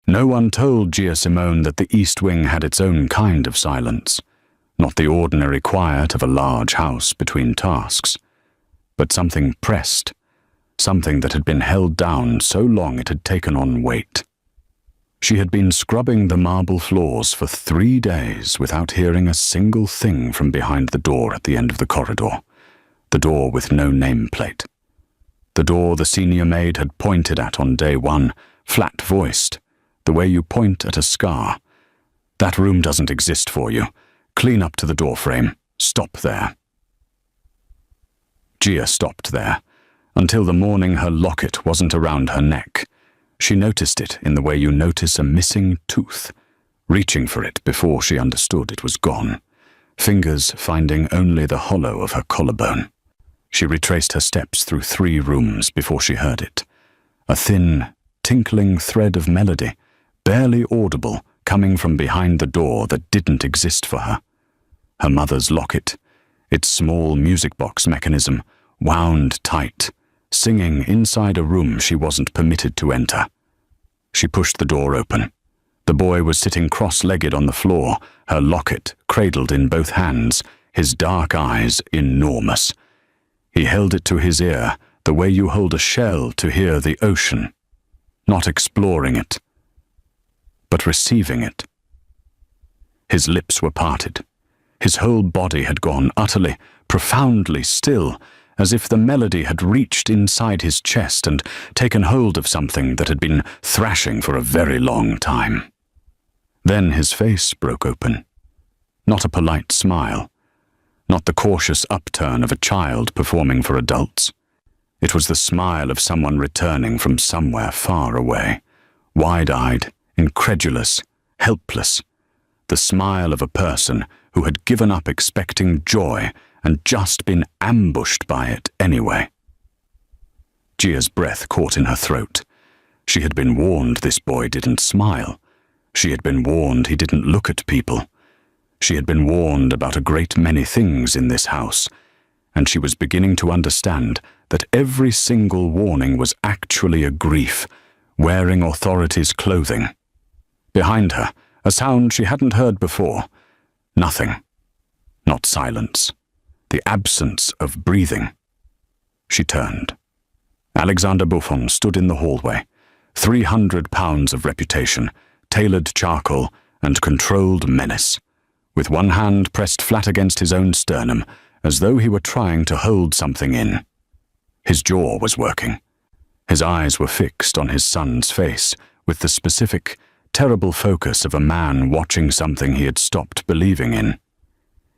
No one told Gia Simone that the East Wing had its own kind of silence, not the ordinary quiet of a large house between tasks, but something pressed, something that had been held down so long it had taken on weight. She had been scrubbing the marble floors for 3 days without hearing a single thing from behind the door at the end of the corridor, the door with no nameplate. The door the senior maid had pointed at on day 1, flat-voiced, the way you point at a scar. That room doesn't exist for you. Clean up to the doorframe. Stop there. Gia stopped there, until the morning her locket wasn't around her neck. She noticed it in the way you notice a missing tooth, reaching for it before she understood it was gone, fingers finding only the hollow of her collarbone. She retraced her steps through 3 rooms before she heard it. A thin, tinkling thread of melody, barely audible, coming from behind the door that didn't exist for her. Her mother's locket, its small music box mechanism, wound tight, singing inside a room she wasn't permitted to enter. She pushed the door open. The boy was sitting cross-legged on the floor, her locket cradled in both hands, his dark eyes enormous. He held it to his ear, the way you hold a shell to hear the ocean, not exploring it, but receiving it. His lips were parted. His whole body had gone utterly, profoundly still, as if the melody had reached inside his chest and taken hold of something that had been thrashing for a very long time. Then his face broke open. Not a polite smile, not the cautious upturn of a child performing for adults. It was the smile of someone returning from somewhere far away, wide-eyed, incredulous, helpless, the smile of a person who had given up expecting joy and just been ambushed by it anyway. Gia's breath caught in her throat. She had been warned this boy didn't smile. She had been warned he didn't look at people. She had been warned about a great many things in this house, and she was beginning to understand that every single warning was actually a grief, wearing authority's clothing. Behind her, a sound she hadn't heard before. Nothing. Not silence. The absence of breathing. She turned. Alexander Buffon stood in the hallway, 300 pounds of reputation, tailored charcoal, and controlled menace, with one hand pressed flat against his own sternum, as though he were trying to hold something in. His jaw was working. His eyes were fixed on his son's face, with the specific, terrible focus of a man watching something he had stopped believing in.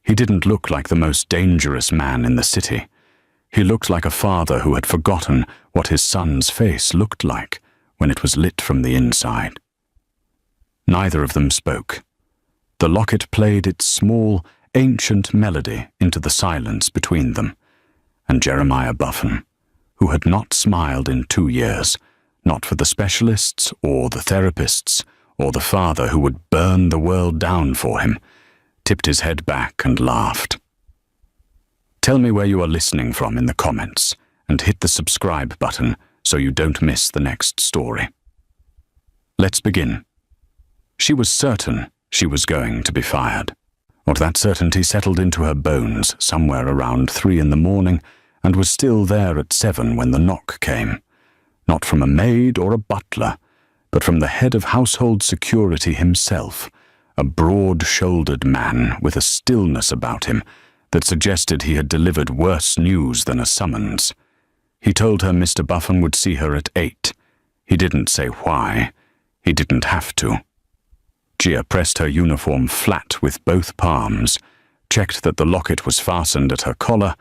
He didn't look like the most dangerous man in the city. He looked like a father who had forgotten what his son's face looked like when it was lit from the inside. Neither of them spoke. The locket played its small, ancient melody into the silence between them, and Jeremiah Buffon, who had not smiled in 2 years, not for the specialists or the therapists or the father who would burn the world down for him, tipped his head back and laughed. Tell me where you are listening from in the comments, and hit the subscribe button so you don't miss the next story. Let's begin. She was certain she was going to be fired. Or that certainty settled into her bones somewhere around 3 in the morning and was still there at 7 when the knock came. Not from a maid or a butler, but from the head of household security himself, a broad-shouldered man with a stillness about him that suggested he had delivered worse news than a summons. He told her Mr. Buffon would see her at 8. He didn't say why. He didn't have to. Gia pressed her uniform flat with both palms, checked that the locket was fastened at her collar,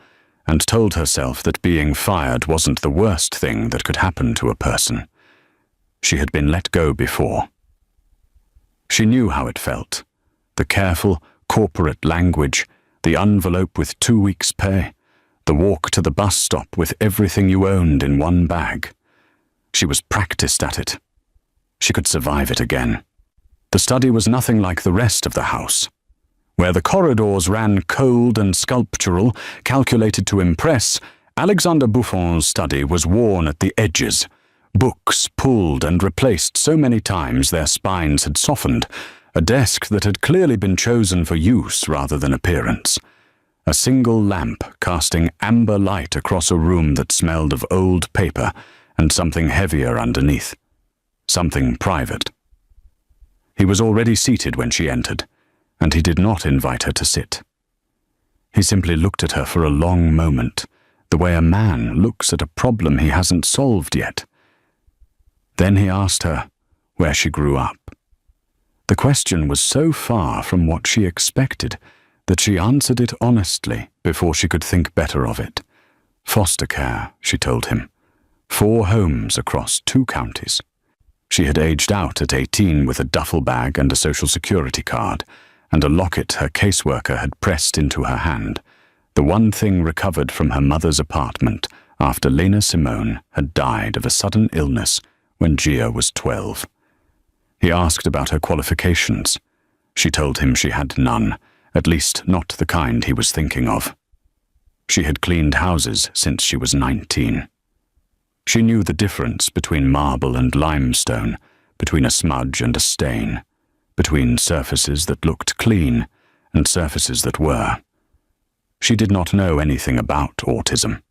and told herself that being fired wasn't the worst thing that could happen to a person. She had been let go before. She knew how it felt. The careful, corporate language, the envelope with 2 weeks' pay, the walk to the bus stop with everything you owned in one bag. She was practiced at it. She could survive it again. The study was nothing like the rest of the house. Where the corridors ran cold and sculptural, calculated to impress, Alexander Buffon's study was worn at the edges, Books pulled and replaced so many times their spines had softened, a desk that had clearly been chosen for use rather than appearance. A single lamp casting amber light across a room that smelled of old paper and something heavier underneath. Something private. He was already seated when she entered, and he did not invite her to sit. He simply looked at her for a long moment, the way a man looks at a problem he hasn't solved yet. Then he asked her where she grew up. The question was so far from what she expected that she answered it honestly before she could think better of it. Foster care, she told him. 4 homes across 2 counties. She had aged out at 18 with a duffel bag and a social security card, and a locket her caseworker had pressed into her hand, the one thing recovered from her mother's apartment after Lena Simone had died of a sudden illness when Gia was 12. He asked about her qualifications. She told him she had none, at least not the kind he was thinking of. She had cleaned houses since she was 19. She knew the difference between marble and limestone, between a smudge and a stain, between surfaces that looked clean and surfaces that were. She did not know anything about autism.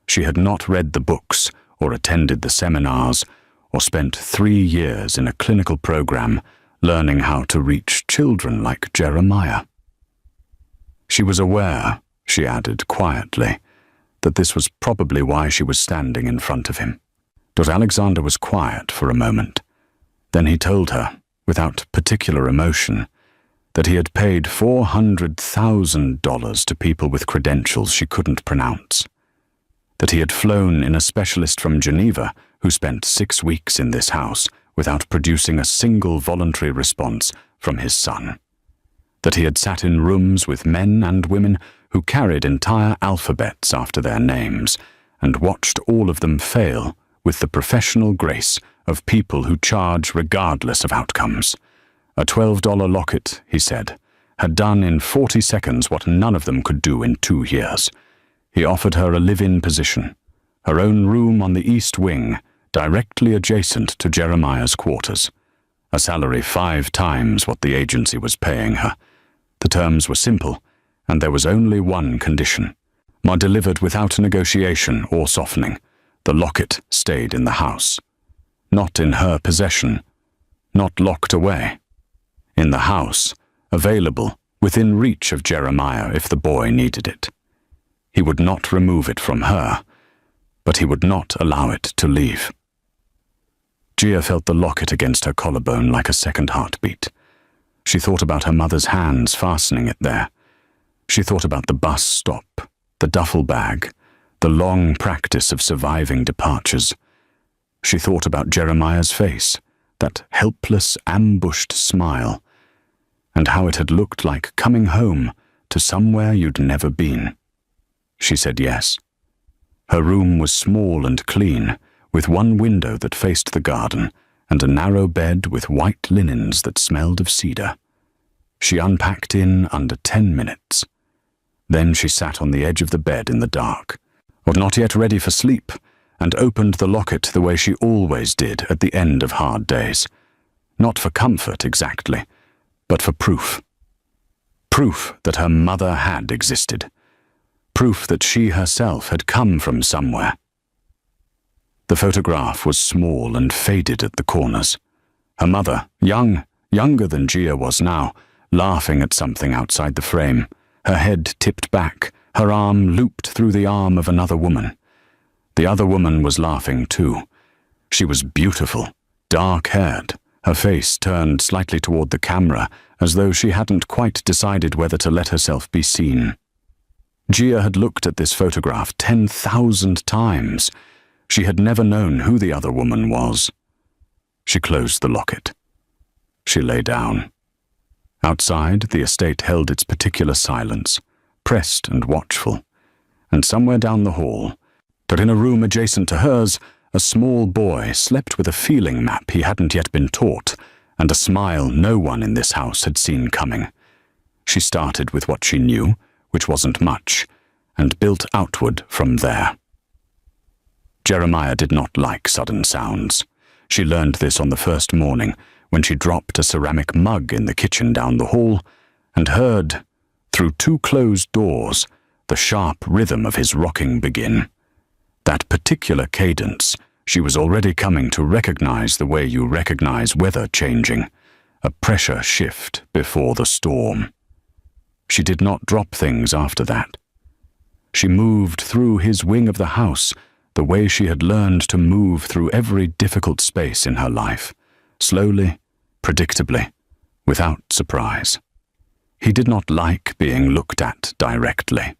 She had not read the books or attended the seminars or spent 3 years in a clinical program learning how to reach children like Jeremiah. She was aware, she added quietly, that this was probably why she was standing in front of him. Dr. Alexander was quiet for a moment. Then he told her, without particular emotion, that he had paid $400,000 to people with credentials she couldn't pronounce, that he had flown in a specialist from Geneva who spent 6 weeks in this house without producing a single voluntary response from his son, that he had sat in rooms with men and women who carried entire alphabets after their names and watched all of them fail with the professional grace of people who charge regardless of outcomes. A $12 locket, he said, had done in 40 seconds what none of them could do in 2 years. He offered her a live-in position, her own room on the east wing, directly adjacent to Jeremiah's quarters, a salary 5 times what the agency was paying her. The terms were simple, and there was only one condition. Delivered without negotiation or softening. The locket stayed in the house. Not in her possession, not locked away. In the house, available, within reach of Jeremiah if the boy needed it. He would not remove it from her, but he would not allow it to leave. Gia felt the locket against her collarbone like a second heartbeat. She thought about her mother's hands fastening it there. She thought about the bus stop, the duffel bag, the long practice of surviving departures. She thought about Jeremiah's face, that helpless, ambushed smile, and how it had looked like coming home to somewhere you'd never been. She said yes. Her room was small and clean, with one window that faced the garden and a narrow bed with white linens that smelled of cedar. She unpacked in under 10 minutes. Then she sat on the edge of the bed in the dark, or not yet ready for sleep, and opened the locket the way she always did at the end of hard days. Not for comfort exactly, but for proof. Proof that her mother had existed. Proof that she herself had come from somewhere. The photograph was small and faded at the corners. Her mother, younger than Gia was now, laughing at something outside the frame, her head tipped back, her arm looped through the arm of another woman. The other woman was laughing too. She was beautiful, dark-haired, her face turned slightly toward the camera, as though she hadn't quite decided whether to let herself be seen. Gia had looked at this photograph 10,000 times. She had never known who the other woman was. She closed the locket. She lay down. Outside, the estate held its particular silence, pressed and watchful. And somewhere down the hall, but in a room adjacent to hers, a small boy slept with a feeling map he hadn't yet been taught, and a smile no one in this house had seen coming. She started with what she knew, which wasn't much, and built outward from there. Jeremiah did not like sudden sounds. She learned this on the first morning when she dropped a ceramic mug in the kitchen down the hall and heard, through 2 closed doors, the sharp rhythm of his rocking begin. That particular cadence she was already coming to recognize the way you recognize weather changing, a pressure shift before the storm. She did not drop things after that. She moved through his wing of the house the way she had learned to move through every difficult space in her life, slowly, predictably, without surprise. He did not like being looked at directly.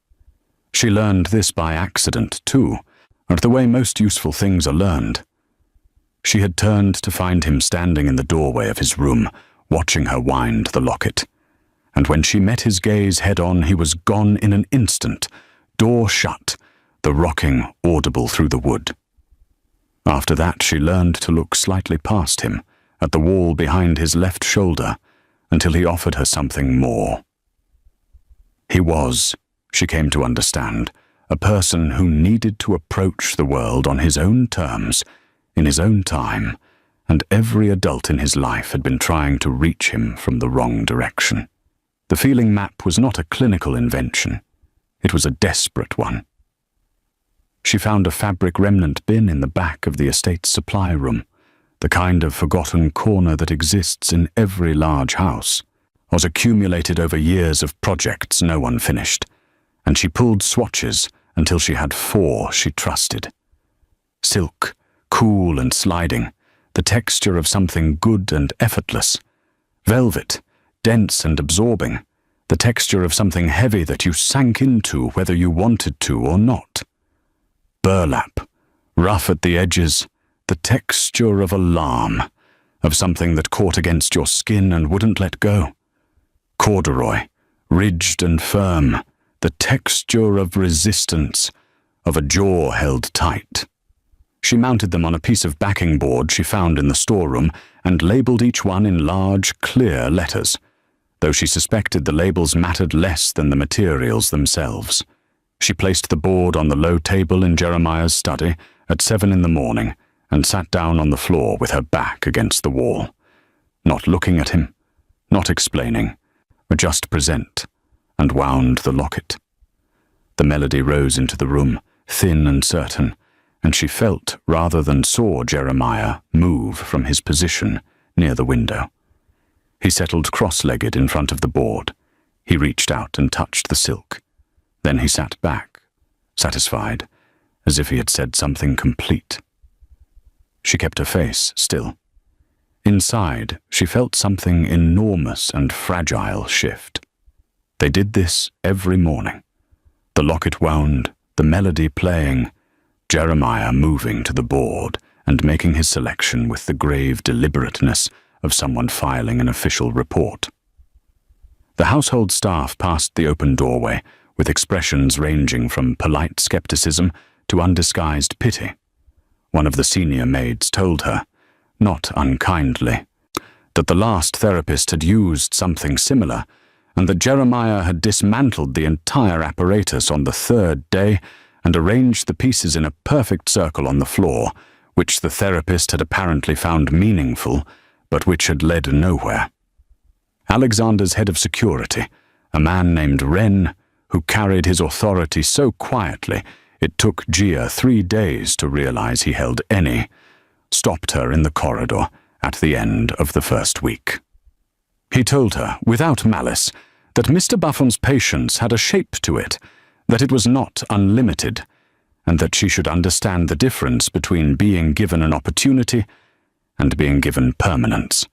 She learned this by accident, too, and the way most useful things are learned. She had turned to find him standing in the doorway of his room, watching her wind the locket. And when she met his gaze head-on, he was gone in an instant, door shut, the rocking audible through the wood. After that, she learned to look slightly past him, at the wall behind his left shoulder, until he offered her something more. He was, she came to understand, a person who needed to approach the world on his own terms, in his own time, and every adult in his life had been trying to reach him from the wrong direction. The feeling map was not a clinical invention. It was a desperate one. She found a fabric remnant bin in the back of the estate's supply room, the kind of forgotten corner that exists in every large house, was accumulated over years of projects no one finished, and she pulled swatches until she had 4 she trusted. Silk, cool and sliding, the texture of something good and effortless. Velvet, dense and absorbing, the texture of something heavy that you sank into whether you wanted to or not. Burlap, rough at the edges, the texture of alarm, of something that caught against your skin and wouldn't let go. Corduroy, ridged and firm, the texture of resistance, of a jaw held tight. She mounted them on a piece of backing board she found in the storeroom and labeled each one in large, clear letters, though she suspected the labels mattered less than the materials themselves. She placed the board on the low table in Jeremiah's study at 7 in the morning and sat down on the floor with her back against the wall, not looking at him, not explaining, but just present, and wound the locket. The melody rose into the room, thin and certain, and she felt rather than saw Jeremiah move from his position near the window. He settled cross-legged in front of the board. He reached out and touched the silk. Then he sat back, satisfied, as if he had said something complete. She kept her face still. Inside, she felt something enormous and fragile shift. They did this every morning. The locket wound, the melody playing, Jeremiah moving to the board and making his selection with the grave deliberateness of someone filing an official report. The household staff passed the open doorway with expressions ranging from polite skepticism to undisguised pity. One of the senior maids told her, not unkindly, that the last therapist had used something similar and that Jeremiah had dismantled the entire apparatus on the 3rd day and arranged the pieces in a perfect circle on the floor, which the therapist had apparently found meaningful, but which had led nowhere. Alexander's head of security, a man named Wren, who carried his authority so quietly it took Gia 3 days to realize he held any, stopped her in the corridor at the end of the first week. He told her, without malice, that Mr. Buffon's patience had a shape to it, that it was not unlimited, and that she should understand the difference between being given an opportunity and being given permanence.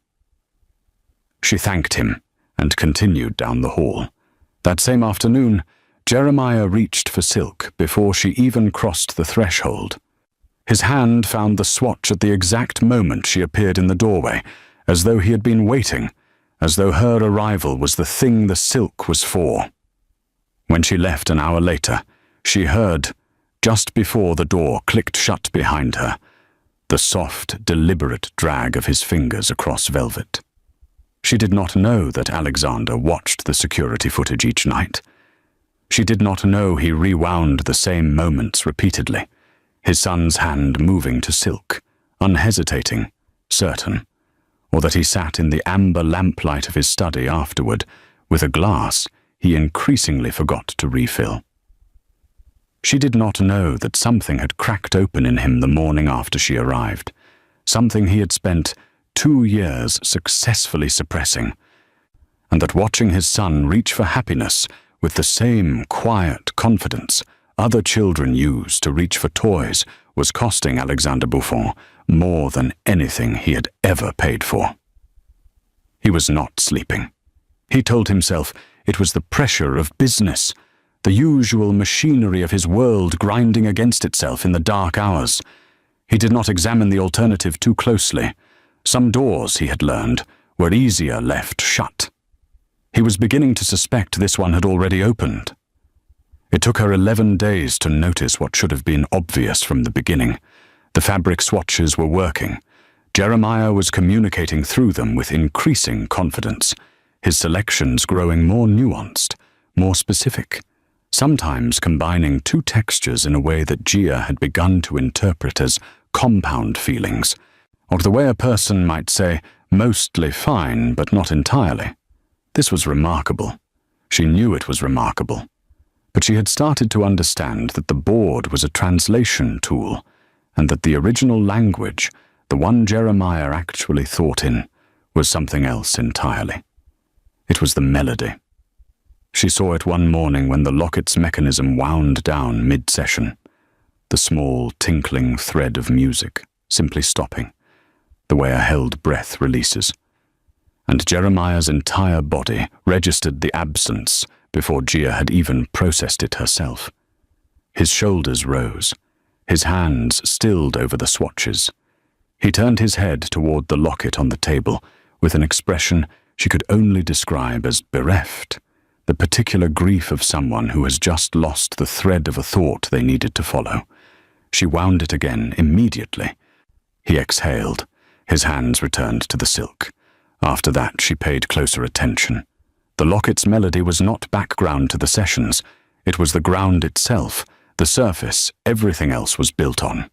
She thanked him and continued down the hall. That same afternoon, Jeremiah reached for silk before she even crossed the threshold. His hand found the swatch at the exact moment she appeared in the doorway, as though he had been waiting, as though her arrival was the thing the silk was for. When she left an hour later, she heard, just before the door clicked shut behind her, the soft, deliberate drag of his fingers across velvet. She did not know that Alexander watched the security footage each night. She did not know he rewound the same moments repeatedly. his son's hand moving to silk, unhesitating, certain, or that he sat in the amber lamplight of his study afterward, with a glass he increasingly forgot to refill. She did not know that something had cracked open in him the morning after she arrived, something he had spent 2 years successfully suppressing, and that watching his son reach for happiness with the same quiet confidence other children use to reach for toys was costing Alexander Buffon more than anything he had ever paid for. He was not sleeping. He told himself it was the pressure of business, the usual machinery of his world grinding against itself in the dark hours. He did not examine the alternative too closely. Some doors, he had learned, were easier left shut. He was beginning to suspect this one had already opened. It took her 11 days to notice what should have been obvious from the beginning. The fabric swatches were working. Jeremiah was communicating through them with increasing confidence, his selections growing more nuanced, more specific, sometimes combining 2 textures in a way that Gia had begun to interpret as compound feelings, or the way a person might say, mostly fine, but not entirely. This was remarkable. She knew it was remarkable. But she had started to understand that the board was a translation tool, and that the original language, the one Jeremiah actually thought in, was something else entirely. It was the melody. She saw it one morning when the Locket's mechanism wound down mid-session, the small tinkling thread of music simply stopping, the way a held breath releases. And Jeremiah's entire body registered the absence before Gia had even processed it herself. His shoulders rose, his hands stilled over the swatches. He turned his head toward the locket on the table with an expression she could only describe as bereft, the particular grief of someone who has just lost the thread of a thought they needed to follow. She wound it again immediately. He exhaled. His hands returned to the silk. After that, she paid closer attention. The Locket's melody was not background to the sessions. It was the ground itself, the surface everything else was built on.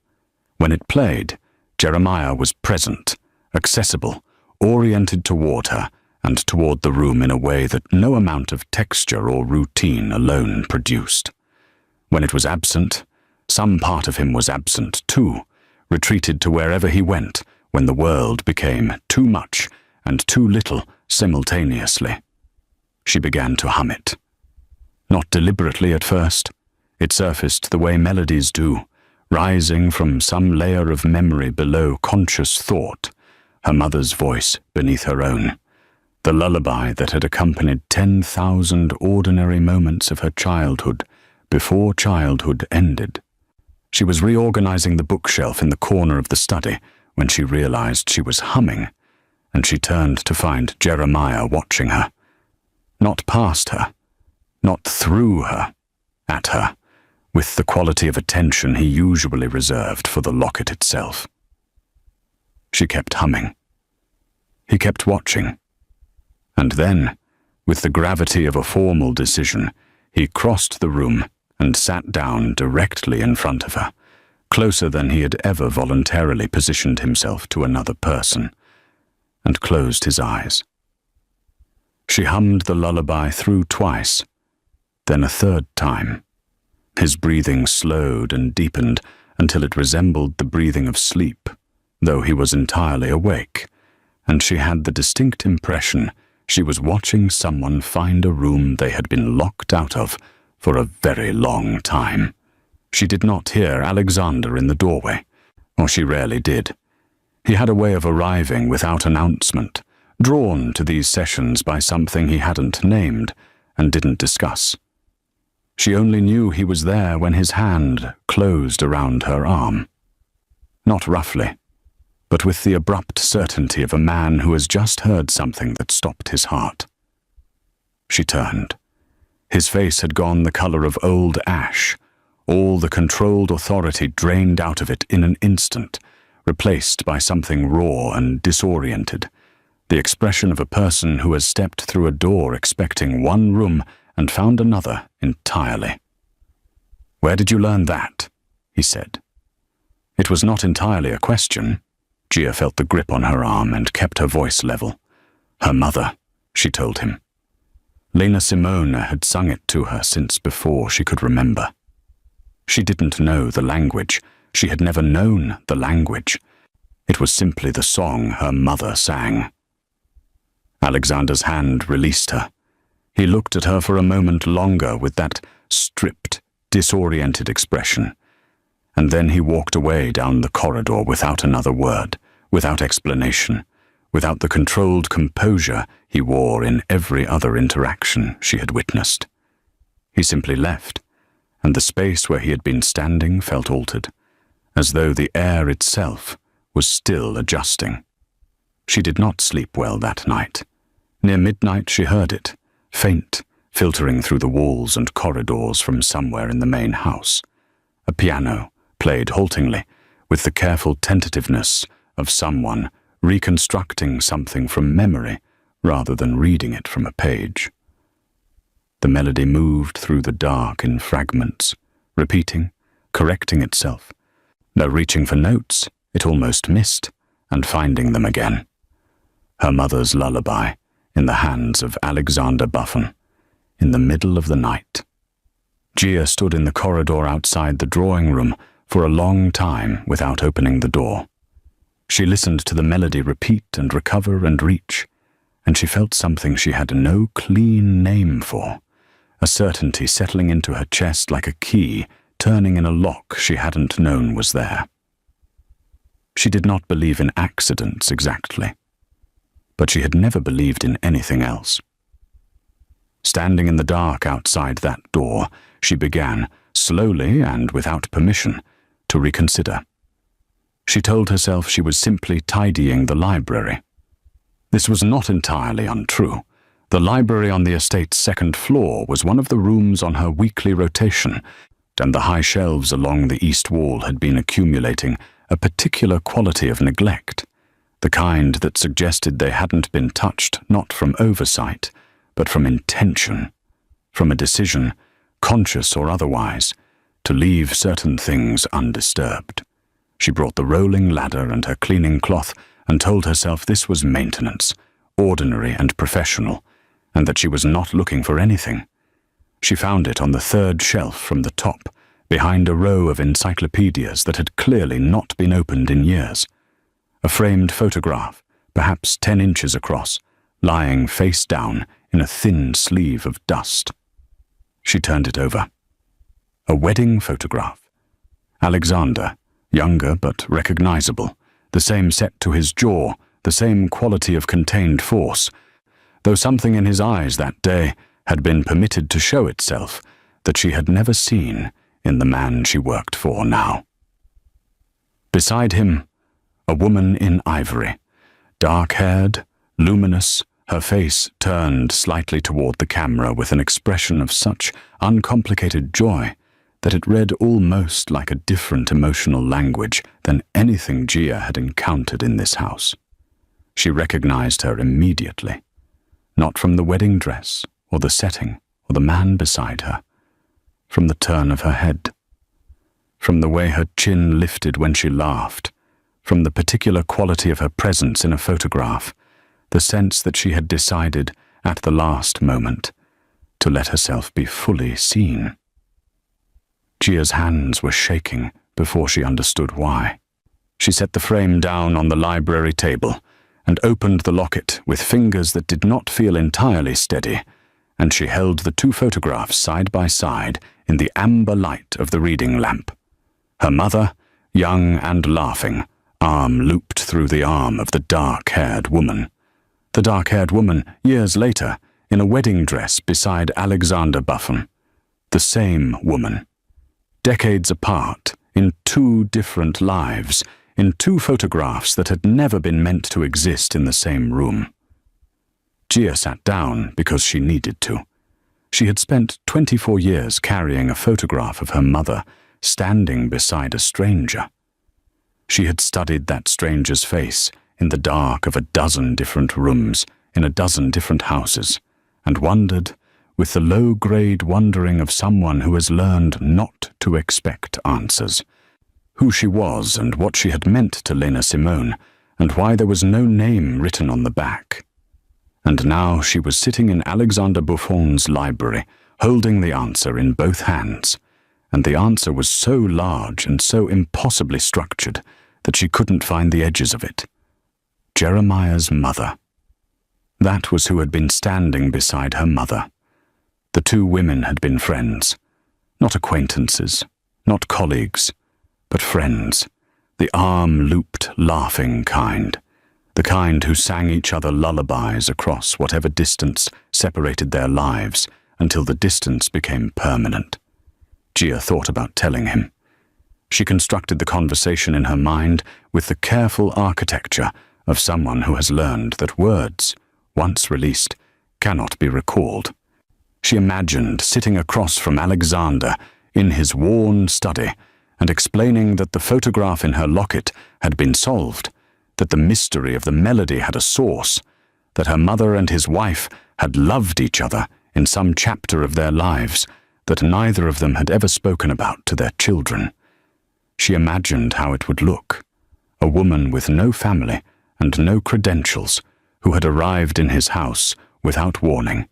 When it played, Jeremiah was present, accessible, oriented toward her and toward the room in a way that no amount of texture or routine alone produced. When it was absent, some part of him was absent too, retreated to wherever he went when the world became too much and too little simultaneously. She began to hum it. Not deliberately at first. It surfaced the way melodies do, rising from some layer of memory below conscious thought, her mother's voice beneath her own, the lullaby that had accompanied 10,000 ordinary moments of her childhood before childhood ended. She was reorganizing the bookshelf in the corner of the study when she realized she was humming, and she turned to find Jeremiah watching her. Not past her, not through her, at her, with the quality of attention he usually reserved for the Locket itself. She kept humming. He kept watching. And then, with the gravity of a formal decision, he crossed the room and sat down directly in front of her, closer than he had ever voluntarily positioned himself to another person, and closed his eyes. She hummed the lullaby through twice, then a third time. His breathing slowed and deepened until it resembled the breathing of sleep, though he was entirely awake, and she had the distinct impression she was watching someone find a room they had been locked out of for a very long time. She did not hear Alexander in the doorway, or she rarely did. He had a way of arriving without announcement, drawn to these sessions by something he hadn't named and didn't discuss. She only knew he was there when his hand closed around her arm. Not roughly, but with the abrupt certainty of a man who has just heard something that stopped his heart. She turned. His face had gone the color of old ash, all the controlled authority drained out of it in an instant, replaced by something raw and disoriented, the expression of a person who has stepped through a door expecting one room and found another entirely. "Where did you learn that?" he said. It was not entirely a question. Gia felt the grip on her arm and kept her voice level. Her mother, she told him. Lena Simone had sung it to her since before she could remember. She didn't know the language. She had never known the language. It was simply the song her mother sang. Alexander's hand released her. He looked at her for a moment longer with that stripped, disoriented expression, and then he walked away down the corridor without another word, without explanation, without the controlled composure he wore in every other interaction she had witnessed. He simply left, and the space where he had been standing felt altered, as though the air itself was still adjusting. She did not sleep well that night. Near midnight she heard it, faint, filtering through the walls and corridors from somewhere in the main house. A piano played haltingly, with the careful tentativeness of someone reconstructing something from memory rather than reading it from a page. The melody moved through the dark in fragments, repeating, correcting itself. Though reaching for notes, it almost missed, and finding them again. Her mother's lullaby, in the hands of Alexander Buffon, in the middle of the night. Gia stood in the corridor outside the drawing room for a long time without opening the door. She listened to the melody repeat and recover and reach, and she felt something she had no clean name for, a certainty settling into her chest like a key turning in a lock she hadn't known was there. She did not believe in accidents exactly, but she had never believed in anything else. Standing in the dark outside that door, she began, slowly and without permission, to reconsider. She told herself she was simply tidying the library. This was not entirely untrue. The library on the estate's second floor was one of the rooms on her weekly rotation, and the high shelves along the east wall had been accumulating a particular quality of neglect, the kind that suggested they hadn't been touched not from oversight, but from intention, from a decision, conscious or otherwise, to leave certain things undisturbed. She brought the rolling ladder and her cleaning cloth and told herself this was maintenance, ordinary and professional, and that she was not looking for anything. She found it on the third shelf from the top, behind a row of encyclopedias that had clearly not been opened in years. A framed photograph, perhaps 10 inches across, lying face down in a thin sleeve of dust. She turned it over. A wedding photograph. Alexander, younger but recognizable, the same set to his jaw, the same quality of contained force, though something in his eyes that day had been permitted to show itself that she had never seen in the man she worked for now. Beside him, a woman in ivory, dark-haired, luminous, her face turned slightly toward the camera with an expression of such uncomplicated joy that it read almost like a different emotional language than anything Gia had encountered in this house. She recognized her immediately, not from the wedding dress or the setting or the man beside her, from the turn of her head, from the way her chin lifted when she laughed, from the particular quality of her presence in a photograph, the sense that she had decided, at the last moment, to let herself be fully seen. Gia's hands were shaking before she understood why. She set the frame down on the library table and opened the locket with fingers that did not feel entirely steady, and she held the two photographs side by side in the amber light of the reading lamp. Her mother, young and laughing, arm looped through the arm of the dark-haired woman. The dark-haired woman, years later, in a wedding dress beside Alexander Buffon. The same woman. Decades apart, in two different lives, in two photographs that had never been meant to exist in the same room. Gia sat down because she needed to. She had spent 24 years carrying a photograph of her mother, standing beside a stranger. She had studied that stranger's face in the dark of a dozen different rooms, in a dozen different houses, and wondered, with the low-grade wondering of someone who has learned not to expect answers, who she was and what she had meant to Lena Simone, and why there was no name written on the back. And now she was sitting in Alexander Buffon's library, holding the answer in both hands, and the answer was so large and so impossibly structured that she couldn't find the edges of it. Jeremiah's mother. That was who had been standing beside her mother. The two women had been friends, not acquaintances, not colleagues, but friends, the arm-looped, laughing kind, the kind who sang each other lullabies across whatever distance separated their lives until the distance became permanent. Gia thought about telling him. She constructed the conversation in her mind with the careful architecture of someone who has learned that words, once released, cannot be recalled. She imagined sitting across from Alexander in his worn study and explaining that the photograph in her locket had been solved, that the mystery of the melody had a source, that her mother and his wife had loved each other in some chapter of their lives that neither of them had ever spoken about to their children. She imagined how it would look, a woman with no family and no credentials who had arrived in his house without warning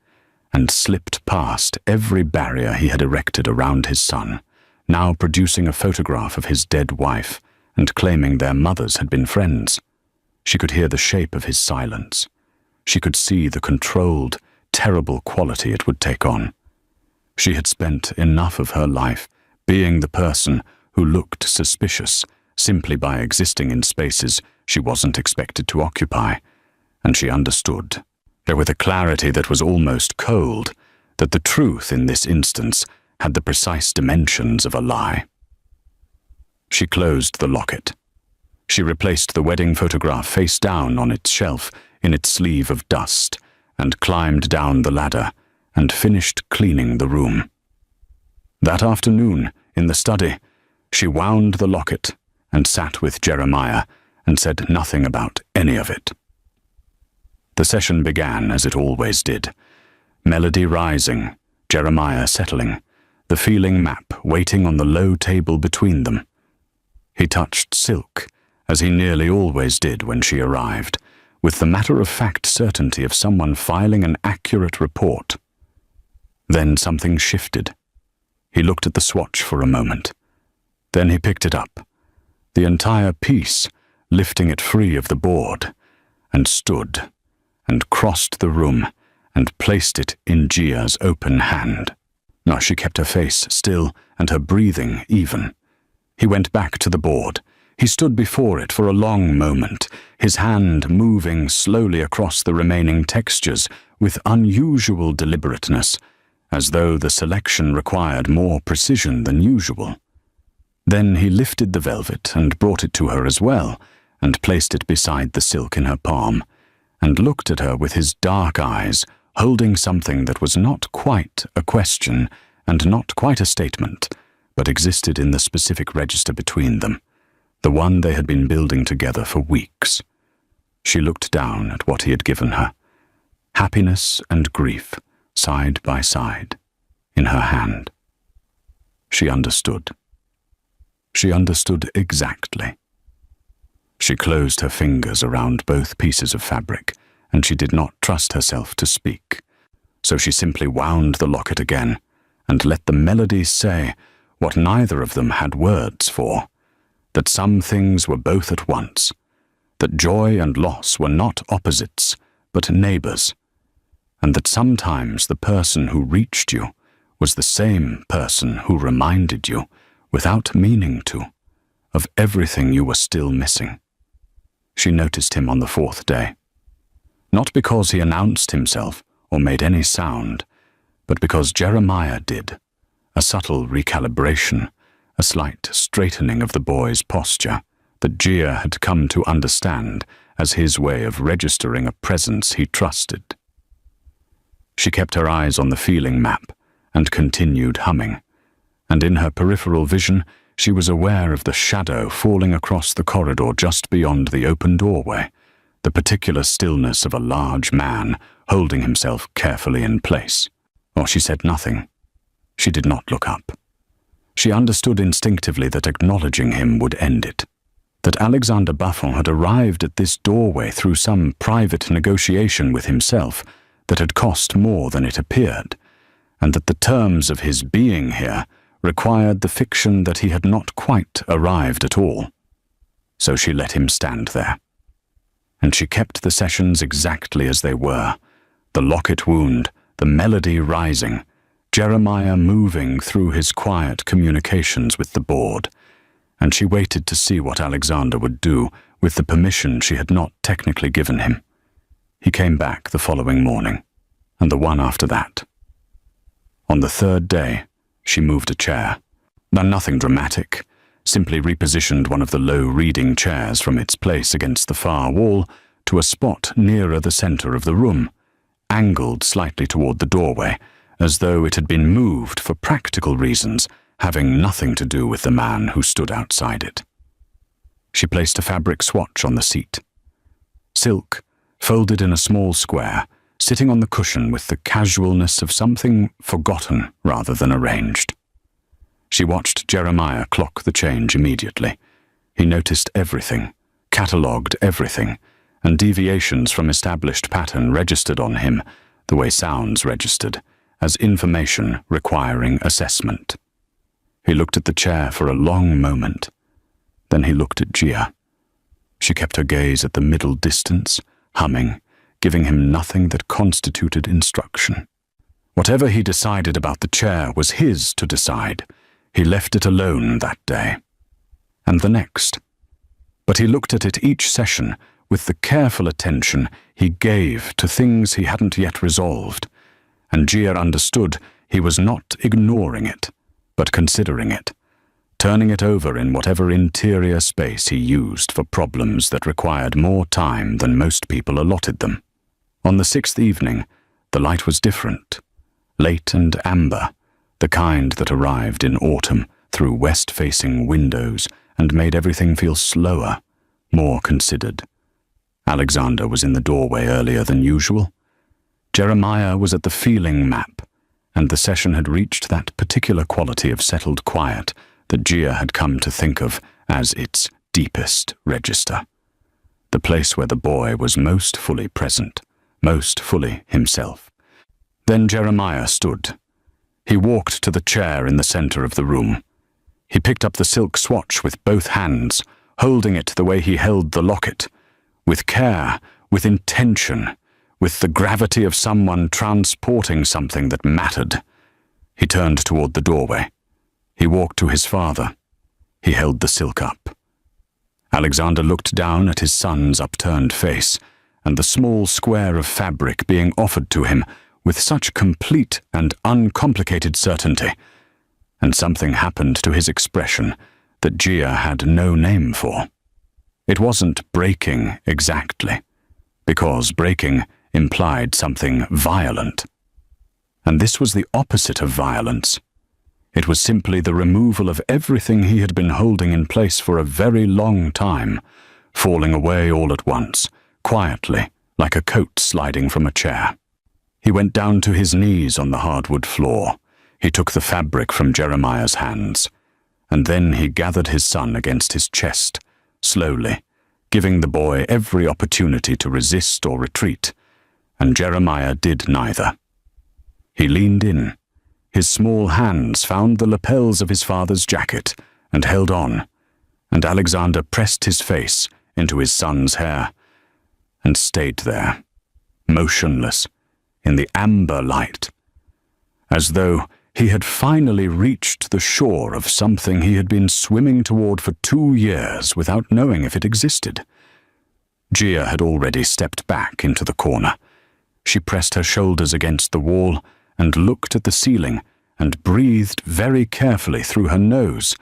and slipped past every barrier he had erected around his son, now producing a photograph of his dead wife and claiming their mothers had been friends. She could hear the shape of his silence. She could see the controlled, terrible quality it would take on. She had spent enough of her life being the person who looked suspicious simply by existing in spaces she wasn't expected to occupy, and she understood, with a clarity that was almost cold, that the truth in this instance had the precise dimensions of a lie. She closed the locket. She replaced the wedding photograph face down on its shelf in its sleeve of dust and climbed down the ladder and finished cleaning the room. That afternoon, in the study, she wound the locket and sat with Jeremiah and said nothing about any of it. The session began as it always did. Melody rising, Jeremiah settling, the feeling map waiting on the low table between them. He touched silk, as he nearly always did when she arrived, with the matter-of-fact certainty of someone filing an accurate report. Then something shifted. He looked at the swatch for a moment. Then he picked it up, the entire piece, lifting it free of the board, and stood, and crossed the room, and placed it in Gia's open hand. Now she kept her face still and her breathing even. He went back to the board. He stood before it for a long moment, his hand moving slowly across the remaining textures with unusual deliberateness, as though the selection required more precision than usual. Then he lifted the velvet and brought it to her as well, and placed it beside the silk in her palm, and looked at her with his dark eyes, holding something that was not quite a question and not quite a statement, but existed in the specific register between them, the one they had been building together for weeks. She looked down at what he had given her, happiness and grief, side by side, in her hand. She understood. She understood exactly. She closed her fingers around both pieces of fabric, and she did not trust herself to speak. So she simply wound the locket again, and let the melody say what neither of them had words for, that some things were both at once, that joy and loss were not opposites, but neighbors, and that sometimes the person who reached you was the same person who reminded you, without meaning to, of everything you were still missing. She noticed him on the fourth day. Not because he announced himself or made any sound, but because Jeremiah did, a subtle recalibration, a slight straightening of the boy's posture that Gia had come to understand as his way of registering a presence he trusted. She kept her eyes on the feeling map and continued humming, and in her peripheral vision she was aware of the shadow falling across the corridor just beyond the open doorway, the particular stillness of a large man holding himself carefully in place. Or she said nothing. She did not look up. She understood instinctively that acknowledging him would end it, that Alexander Buffon had arrived at this doorway through some private negotiation with himself that had cost more than it appeared, and that the terms of his being here required the fiction that he had not quite arrived at all. So she let him stand there. And she kept the sessions exactly as they were, the locket wound, the melody rising, Jeremiah moving through his quiet communications with the board, and she waited to see what Alexander would do with the permission she had not technically given him. He came back the following morning, and the one after that. On the third day, she moved a chair. Nothing dramatic, simply repositioned one of the low reading chairs from its place against the far wall to a spot nearer the center of the room, angled slightly toward the doorway, as though it had been moved for practical reasons, having nothing to do with the man who stood outside it. She placed a fabric swatch on the seat. Silk, folded in a small square, sitting on the cushion with the casualness of something forgotten rather than arranged. She watched Jeremiah clock the change immediately. He noticed everything, catalogued everything, and deviations from established pattern registered on him, the way sounds registered, as information requiring assessment. He looked at the chair for a long moment. Then he looked at Gia. She kept her gaze at the middle distance, humming, giving him nothing that constituted instruction. Whatever he decided about the chair was his to decide. He left it alone that day. And the next. But he looked at it each session with the careful attention he gave to things he hadn't yet resolved, and Gia understood he was not ignoring it, but considering it, turning it over in whatever interior space he used for problems that required more time than most people allotted them. On the sixth evening, the light was different, late and amber, the kind that arrived in autumn through west-facing windows and made everything feel slower, more considered. Alexander was in the doorway earlier than usual. Jeremiah was at the feeling map, and the session had reached that particular quality of settled quiet that Gia had come to think of as its deepest register, the place where the boy was most fully present, most fully himself. Then Jeremiah stood. He walked to the chair in the center of the room. He picked up the silk swatch with both hands, holding it the way he held the locket, with care, with intention, with the gravity of someone transporting something that mattered. He turned toward the doorway. He walked to his father. He held the silk up. Alexander looked down at his son's upturned face, and the small square of fabric being offered to him with such complete and uncomplicated certainty, and something happened to his expression that Gia had no name for. It wasn't breaking exactly, because breaking implied something violent. And this was the opposite of violence. It was simply the removal of everything he had been holding in place for a very long time, falling away all at once, quietly, like a coat sliding from a chair. He went down to his knees on the hardwood floor. He took the fabric from Jeremiah's hands, and then he gathered his son against his chest, slowly, giving the boy every opportunity to resist or retreat, and Jeremiah did neither. He leaned in. His small hands found the lapels of his father's jacket and held on, and Alexander pressed his face into his son's hair and stayed there, motionless, in the amber light, as though he had finally reached the shore of something he had been swimming toward for 2 years without knowing if it existed. Gia had already stepped back into the corner. She pressed her shoulders against the wall and looked at the ceiling and breathed very carefully through her nose,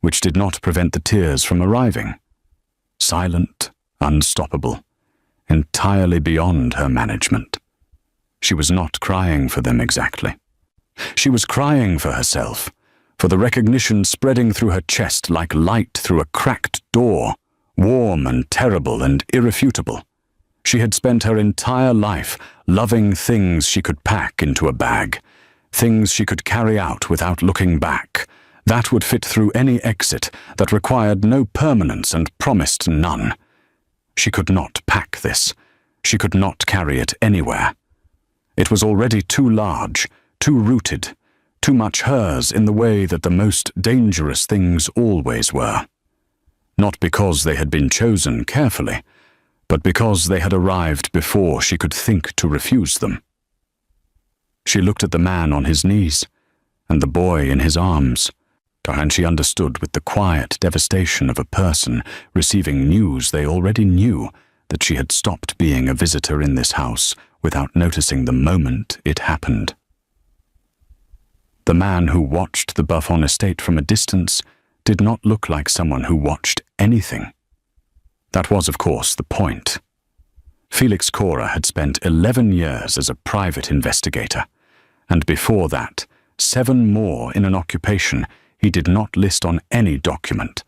which did not prevent the tears from arriving. Silent, unstoppable, entirely beyond her management. She was not crying for them exactly. She was crying for herself, for the recognition spreading through her chest like light through a cracked door, warm and terrible and irrefutable. She had spent her entire life loving things she could pack into a bag, things she could carry out without looking back, That would fit through any exit, that required no permanence and promised none. She could not pack this. She could not carry it anywhere. It was already too large, too rooted, too much hers in the way that the most dangerous things always were. Not because they had been chosen carefully, but because they had arrived before she could think to refuse them. She looked at the man on his knees, and the boy in his arms, and she understood with the quiet devastation of a person receiving news they already knew that she had stopped being a visitor in this house without noticing the moment it happened. The man who watched the Buffon estate from a distance did not look like someone who watched anything. That was, of course, the point. Felix Cora had spent 11 years as a private investigator, and before that, 7 more in an occupation he did not list on any document,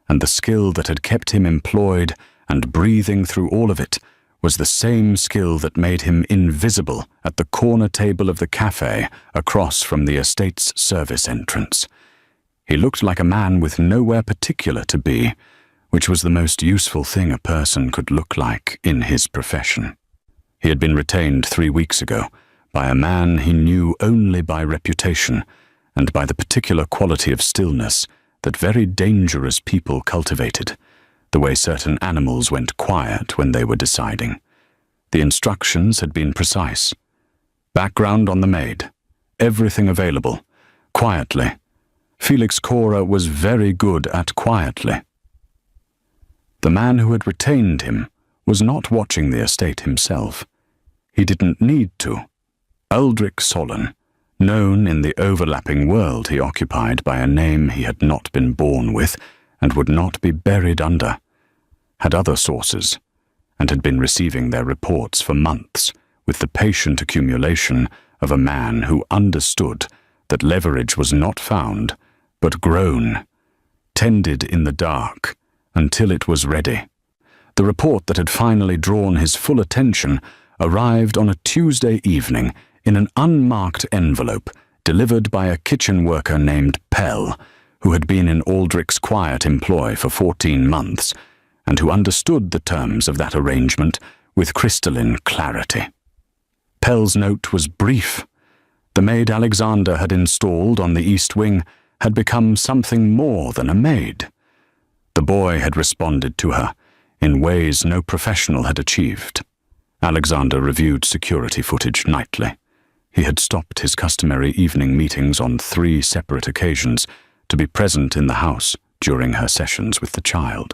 and the skill that had kept him employed and breathing through all of it was the same skill that made him invisible at the corner table of the cafe across from the estate's service entrance. He looked like a man with nowhere particular to be, which was the most useful thing a person could look like in his profession. He had been retained 3 weeks ago by a man he knew only by reputation and by the particular quality of stillness that very dangerous people cultivated, the way certain animals went quiet when they were deciding. The instructions had been precise. Background on the Maid, everything available, quietly. Felix Cora was very good at quietly. The man who had retained him was not watching the estate himself. He didn't need to. Uldrich Solon, known in the overlapping world he occupied by a name he had not been born with and would not be buried under, had other sources, and had been receiving their reports for months with the patient accumulation of a man who understood that leverage was not found, but grown, tended in the dark, until it was ready. The report that had finally drawn his full attention arrived on a Tuesday evening in an unmarked envelope delivered by a kitchen worker named Pell, who had been in Aldrich's quiet employ for 14 months, and who understood the terms of that arrangement with crystalline clarity. Pell's note was brief. The maid Alexander had installed on the east wing had become something more than a maid. The boy had responded to her in ways no professional had achieved. Alexander reviewed security footage nightly. He had stopped his customary evening meetings on 3 separate occasions to be present in the house during her sessions with the child.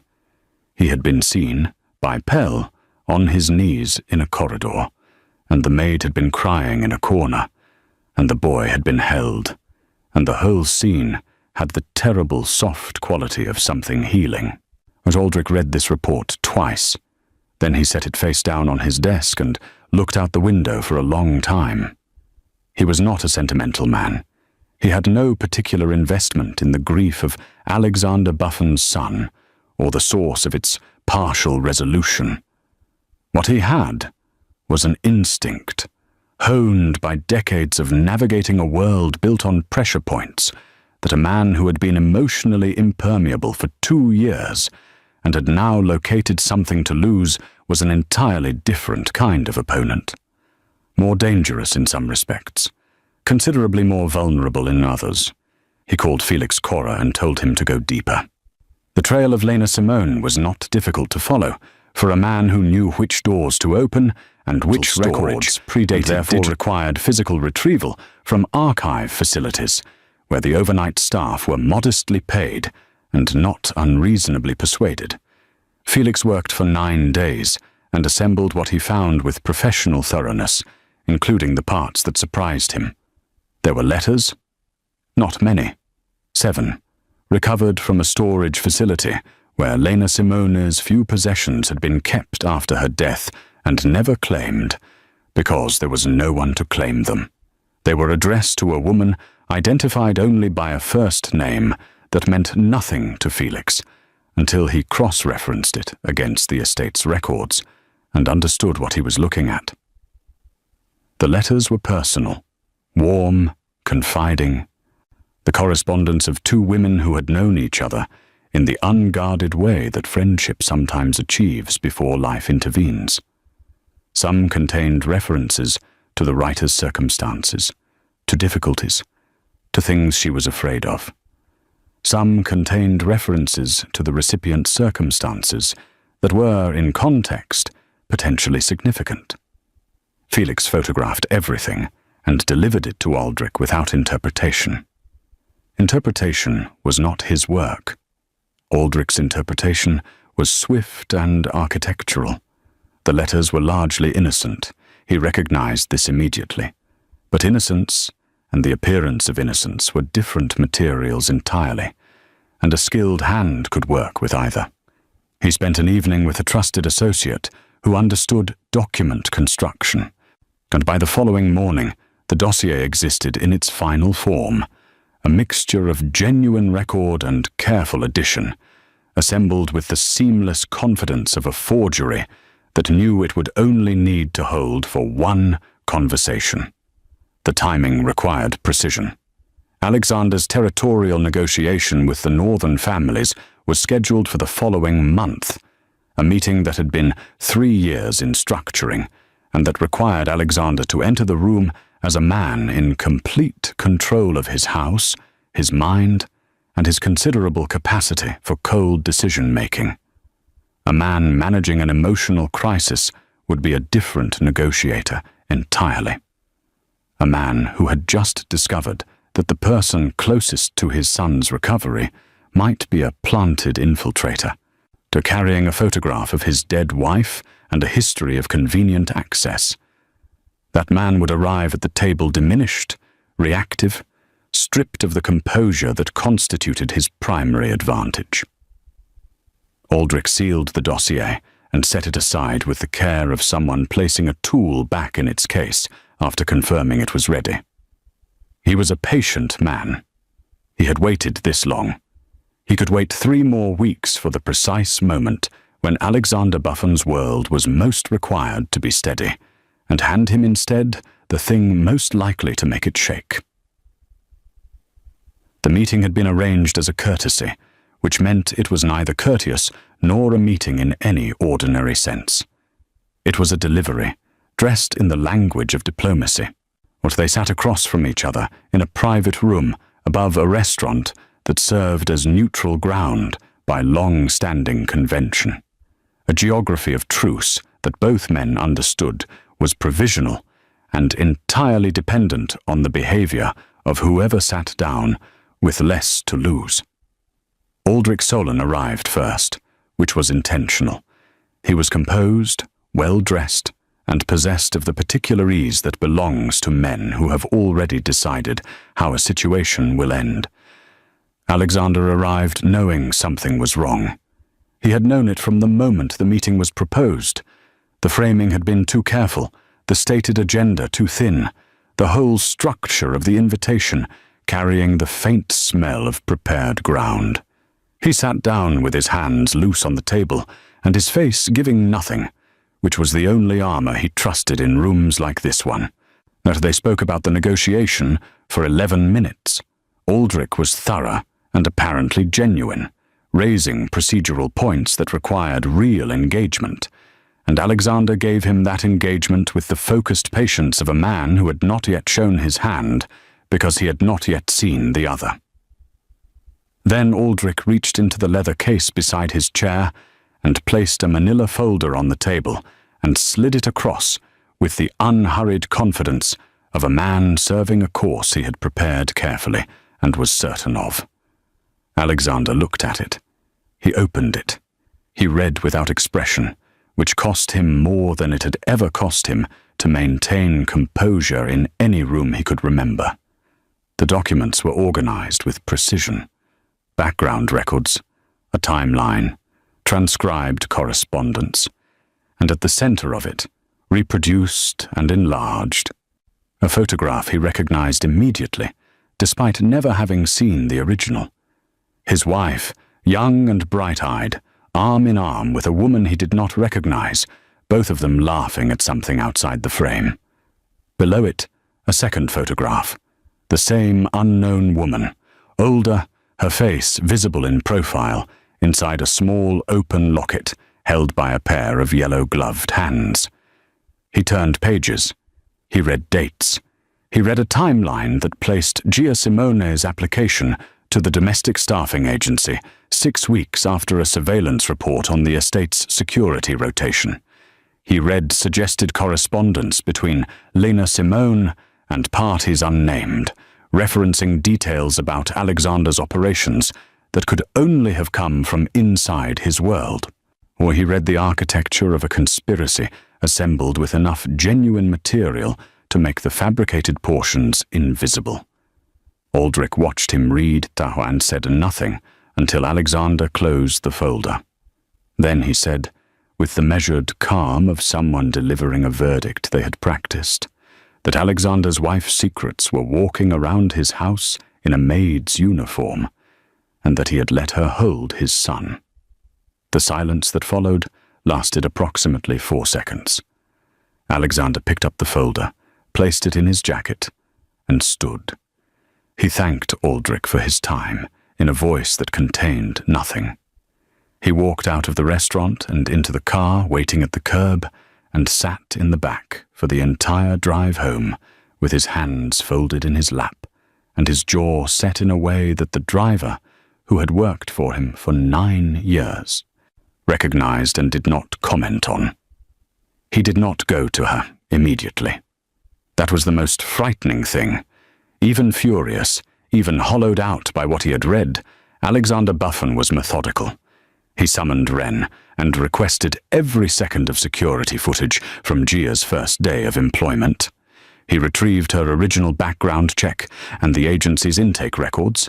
He had been seen, by Pell, on his knees in a corridor, and the maid had been crying in a corner, and the boy had been held, and the whole scene had the terrible soft quality of something healing. But Aldrich read this report twice. Then he set it face down on his desk and looked out the window for a long time. He was not a sentimental man. He had no particular investment in the grief of Alexander Buffon's son, or the source of its partial resolution. What he had was an instinct, honed by decades of navigating a world built on pressure points, that a man who had been emotionally impermeable for 2 years and had now located something to lose was an entirely different kind of opponent. More dangerous in some respects, considerably more vulnerable in others. He called Felix Cora and told him to go deeper. The trail of Lena Simone was not difficult to follow, for a man who knew which doors to open and which records predated, therefore required physical retrieval from archive facilities, where the overnight staff were modestly paid and not unreasonably persuaded. Felix worked for 9 days and assembled what he found with professional thoroughness, including the parts that surprised him. There were letters, not many, 7, recovered from a storage facility where Lena Simone's few possessions had been kept after her death and never claimed, because there was no one to claim them. They were addressed to a woman identified only by a first name that meant nothing to Felix, until he cross-referenced it against the estate's records and understood what he was looking at. The letters were personal, warm, confiding. the correspondence of two women who had known each other in the unguarded way that friendship sometimes achieves before life intervenes. Some contained references to the writer's circumstances, to difficulties, to things she was afraid of. Some contained references to the recipient's circumstances that were, in context, potentially significant. Felix photographed everything and delivered it to Aldrich without interpretation. Interpretation was not his work. Aldrich's interpretation was swift and architectural. The letters were largely innocent. He recognized this immediately. But innocence and the appearance of innocence were different materials entirely, and a skilled hand could work with either. He spent an evening with a trusted associate who understood document construction, and by the following morning, the dossier existed in its final form, a mixture of genuine record and careful addition, assembled with the seamless confidence of a forgery that knew it would only need to hold for one conversation. The timing required precision. Alexander's territorial negotiation with the northern families was scheduled for the following month, a meeting that had been 3 years in structuring, and that required Alexander to enter the room as a man in complete control of his house, his mind, and his considerable capacity for cold decision-making. A man managing an emotional crisis would be a different negotiator entirely. A man who had just discovered that the person closest to his son's recovery might be a planted infiltrator, to carrying a photograph of his dead wife and a history of convenient access. That man would arrive at the table diminished, reactive, stripped of the composure that constituted his primary advantage. Aldrich sealed the dossier and set it aside with the care of someone placing a tool back in its case after confirming it was ready. He was a patient man. He had waited this long. He could wait 3 more weeks for the precise moment when Alexander Buffon's world was most required to be steady, and hand him instead the thing most likely to make it shake. The meeting had been arranged as a courtesy, which meant it was neither courteous nor a meeting in any ordinary sense. It was a delivery, dressed in the language of diplomacy. But they sat across from each other in a private room above a restaurant that served as neutral ground by long-standing convention. A geography of truce that both men understood was provisional and entirely dependent on the behavior of whoever sat down with less to lose. Aldrich Solon arrived first, which was intentional. He was composed, well-dressed, and possessed of the particular ease that belongs to men who have already decided how a situation will end. Alexander arrived knowing something was wrong. He had known it from the moment the meeting was proposed. The framing had been too careful, the stated agenda too thin, the whole structure of the invitation carrying the faint smell of prepared ground. He sat down with his hands loose on the table and his face giving nothing, which was the only armor he trusted in rooms like this one. That they spoke about the negotiation for 11 minutes. Aldrich was thorough and apparently genuine, raising procedural points that required real engagement, and Alexander gave him that engagement with the focused patience of a man who had not yet shown his hand because he had not yet seen the other. Then Aldrich reached into the leather case beside his chair and placed a manila folder on the table and slid it across with the unhurried confidence of a man serving a course he had prepared carefully and was certain of. Alexander looked at it. He opened it. He read without expression, which cost him more than it had ever cost him to maintain composure in any room he could remember. The documents were organized with precision. Background records, a timeline, transcribed correspondence, and at the center of it, reproduced and enlarged, a photograph he recognized immediately, despite never having seen the original. His wife, young and bright-eyed, arm in arm with a woman he did not recognize, both of them laughing at something outside the frame. Below it, a second photograph, the same unknown woman, older, her face visible in profile, inside a small open locket held by a pair of yellow-gloved hands. He turned pages. He read dates. He read a timeline that placed Gia Simone's application to the domestic staffing agency 6 weeks after a surveillance report on the estate's security rotation. He read suggested correspondence between Lena Simone and parties unnamed, referencing details about Alexander's operations that could only have come from inside his world. Or he read the architecture of a conspiracy assembled with enough genuine material to make the fabricated portions invisible. Aldrich watched him read and said nothing until Alexander closed the folder. Then he said, with the measured calm of someone delivering a verdict they had practiced, that Alexander's wife's secrets were walking around his house in a maid's uniform, and that he had let her hold his son. The silence that followed lasted approximately 4 seconds. Alexander picked up the folder, placed it in his jacket, and stood. He thanked Aldrich for his time in a voice that contained nothing. He walked out of the restaurant and into the car waiting at the curb and sat in the back for the entire drive home with his hands folded in his lap and his jaw set in a way that the driver, who had worked for him for 9 years, recognized and did not comment on. He did not go to her immediately. That was the most frightening thing. Even furious, even hollowed out by what he had read, Alexander Buffon was methodical. He summoned Wren and requested every second of security footage from Gia's first day of employment. He retrieved her original background check and the agency's intake records.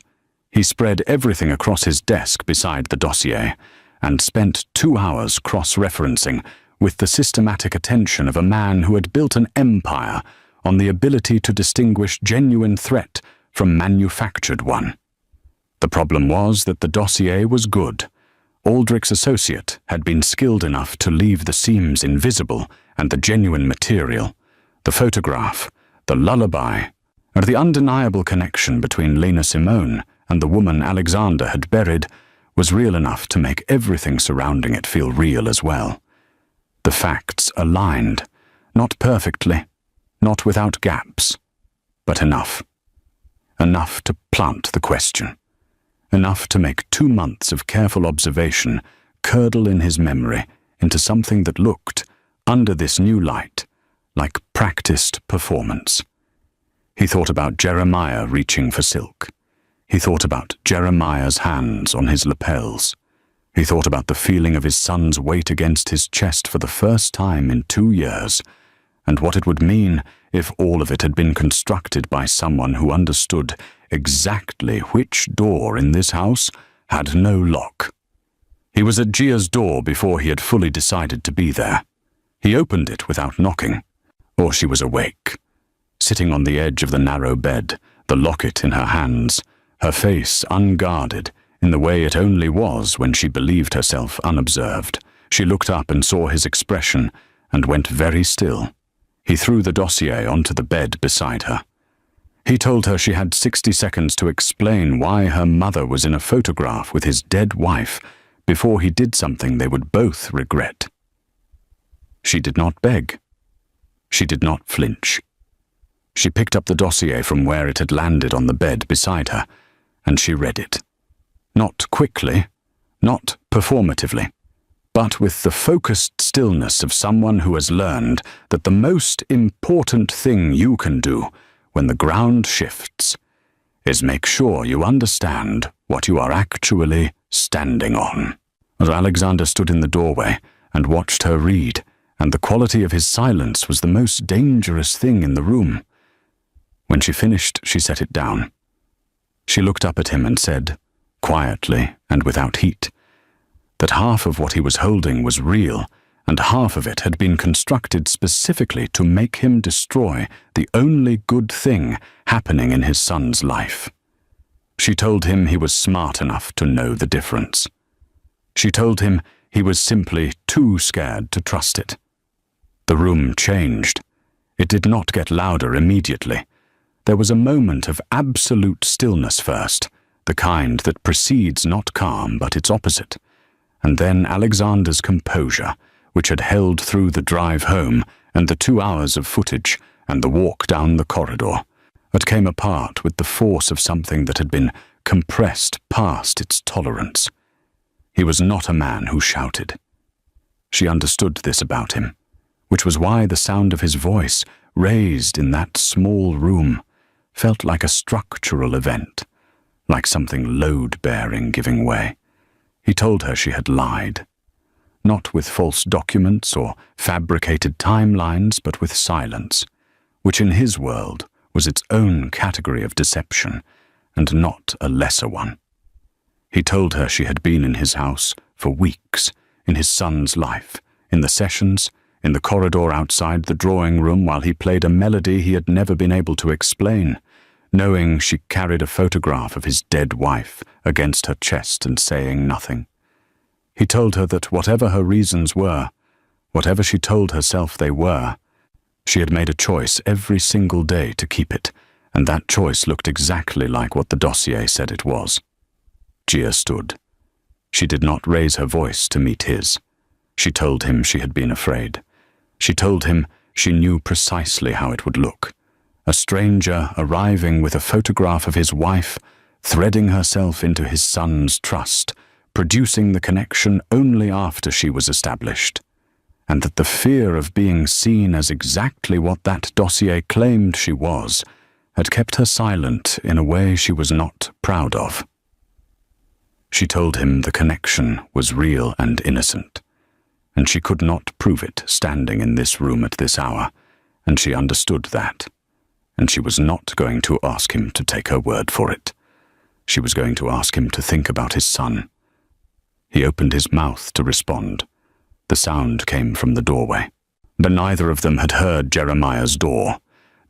He spread everything across his desk beside the dossier and spent 2 hours cross-referencing with the systematic attention of a man who had built an empire on the ability to distinguish genuine threat from manufactured one. The problem was that the dossier was good. Aldrich's associate had been skilled enough to leave the seams invisible and the genuine material, the photograph, the lullaby, and the undeniable connection between Lena Simone and the woman Alexander had buried was real enough to make everything surrounding it feel real as well. The facts aligned, not perfectly, not without gaps, but enough. Enough to plant the question. Enough to make 2 months of careful observation curdle in his memory into something that looked, under this new light, like practiced performance. He thought about Jeremiah reaching for silk. He thought about Jeremiah's hands on his lapels. He thought about the feeling of his son's weight against his chest for the first time in 2 years, and what it would mean if all of it had been constructed by someone who understood exactly which door in this house had no lock. He was at Gia's door before he had fully decided to be there. He opened it without knocking, or she was awake, sitting on the edge of the narrow bed, the locket in her hands, her face unguarded in the way it only was when she believed herself unobserved. She looked up and saw his expression and went very still. He threw the dossier onto the bed beside her. He told her she had 60 seconds to explain why her mother was in a photograph with his dead wife before he did something they would both regret. She did not beg. She did not flinch. She picked up the dossier from where it had landed on the bed beside her, and she read it. Not quickly, not performatively, but with the focused stillness of someone who has learned that the most important thing you can do when the ground shifts is make sure you understand what you are actually standing on. As Alexander stood in the doorway and watched her read, and the quality of his silence was the most dangerous thing in the room. When she finished, she set it down. She looked up at him and said, quietly and without heat, that half of what he was holding was real, and half of it had been constructed specifically to make him destroy the only good thing happening in his son's life. She told him he was smart enough to know the difference. She told him he was simply too scared to trust it. The room changed. It did not get louder immediately. There was a moment of absolute stillness first, the kind that precedes not calm but its opposite, and then Alexander's composure, which had held through the drive home and the 2 hours of footage and the walk down the corridor. It came apart with the force of something that had been compressed past its tolerance. He was not a man who shouted. She understood this about him, which was why the sound of his voice, raised in that small room, felt like a structural event, like something load-bearing giving way. He told her she had lied, not with false documents or fabricated timelines, but with silence, which in his world was its own category of deception, and not a lesser one. He told her she had been in his house for weeks, in his son's life, in the sessions, in the corridor outside the drawing room while he played a melody he had never been able to explain, knowing she carried a photograph of his dead wife against her chest and saying nothing. He told her that whatever her reasons were, whatever she told herself they were, she had made a choice every single day to keep it, and that choice looked exactly like what the dossier said it was. Gia stood. She did not raise her voice to meet his. She told him she had been afraid. She told him she knew precisely how it would look. A stranger arriving with a photograph of his wife, threading herself into his son's trust, producing the connection only after she was established, and that the fear of being seen as exactly what that dossier claimed she was had kept her silent in a way she was not proud of. She told him the connection was real and innocent, and she could not prove it standing in this room at this hour, and she understood that, and she was not going to ask him to take her word for it. She was going to ask him to think about his son. He opened his mouth to respond. The sound came from the doorway. But neither of them had heard Jeremiah's door.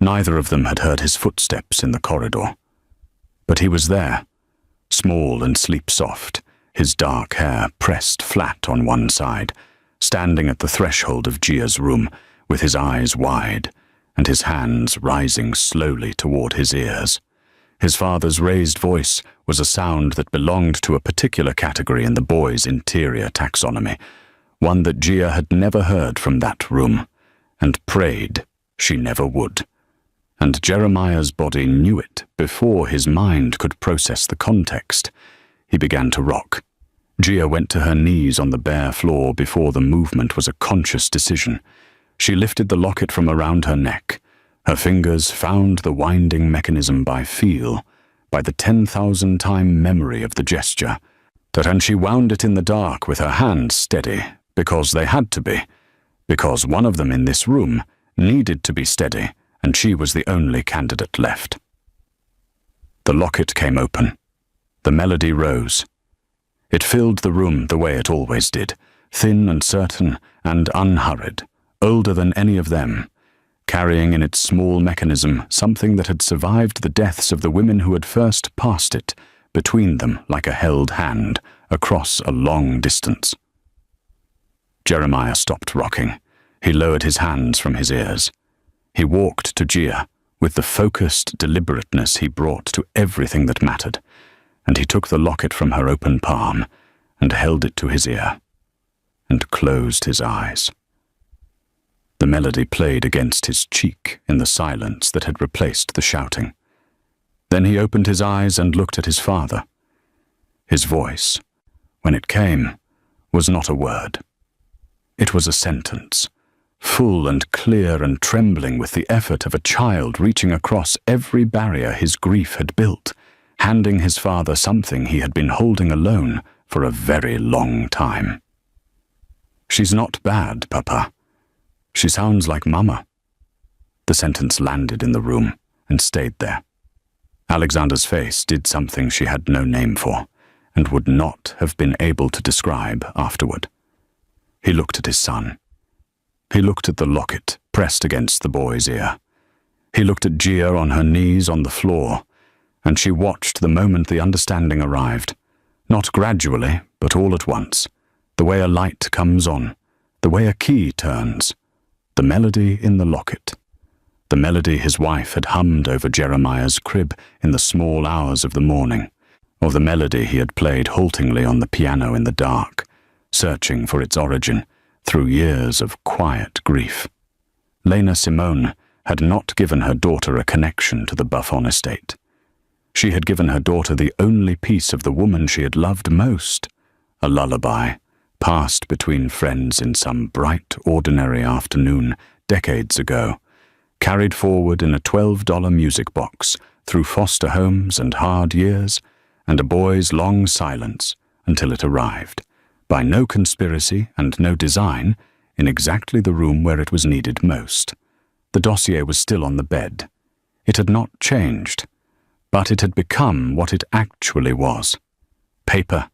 Neither of them had heard his footsteps in the corridor. But he was there, small and sleep-soft, his dark hair pressed flat on one side, standing at the threshold of Gia's room, with his eyes wide, and his hands rising slowly toward his ears. His father's raised voice was a sound that belonged to a particular category in the boy's interior taxonomy, one that Gia had never heard from that room, and prayed she never would. And Jeremiah's body knew it before his mind could process the context. He began to rock. Gia went to her knees on the bare floor before the movement was a conscious decision. She lifted the locket from around her neck. Her fingers found the winding mechanism by feel, by the 10,000-time memory of the gesture, and she wound it in the dark with her hands steady, because they had to be, because one of them in this room needed to be steady, and she was the only candidate left. The locket came open. The melody rose. It filled the room the way it always did, thin and certain and unhurried, older than any of them, carrying in its small mechanism something that had survived the deaths of the women who had first passed it, between them like a held hand, across a long distance. Jeremiah stopped rocking. He lowered his hands from his ears. He walked to Gia with the focused deliberateness he brought to everything that mattered, and he took the locket from her open palm and held it to his ear, and closed his eyes. The melody played against his cheek in the silence that had replaced the shouting. Then he opened his eyes and looked at his father. His voice, when it came, was not a word. It was a sentence, full and clear and trembling with the effort of a child reaching across every barrier his grief had built, handing his father something he had been holding alone for a very long time. "She's not bad, Papa. She sounds like Mama." The sentence landed in the room and stayed there. Alexander's face did something she had no name for, and would not have been able to describe afterward. He looked at his son. He looked at the locket pressed against the boy's ear. He looked at Gia on her knees on the floor, and she watched the moment the understanding arrived, not gradually, but all at once, the way a light comes on, the way a key turns, the melody in the locket, the melody his wife had hummed over Jeremiah's crib in the small hours of the morning, or the melody he had played haltingly on the piano in the dark, searching for its origin through years of quiet grief. Lena Simone had not given her daughter a connection to the Buffon estate. She had given her daughter the only piece of the woman she had loved most, a lullaby, passed between friends in some bright, ordinary afternoon decades ago, carried forward in a $12 music box through foster homes and hard years, and a boy's long silence until it arrived, by no conspiracy and no design, in exactly the room where it was needed most. The dossier was still on the bed. It had not changed, but it had become what it actually was. Paper,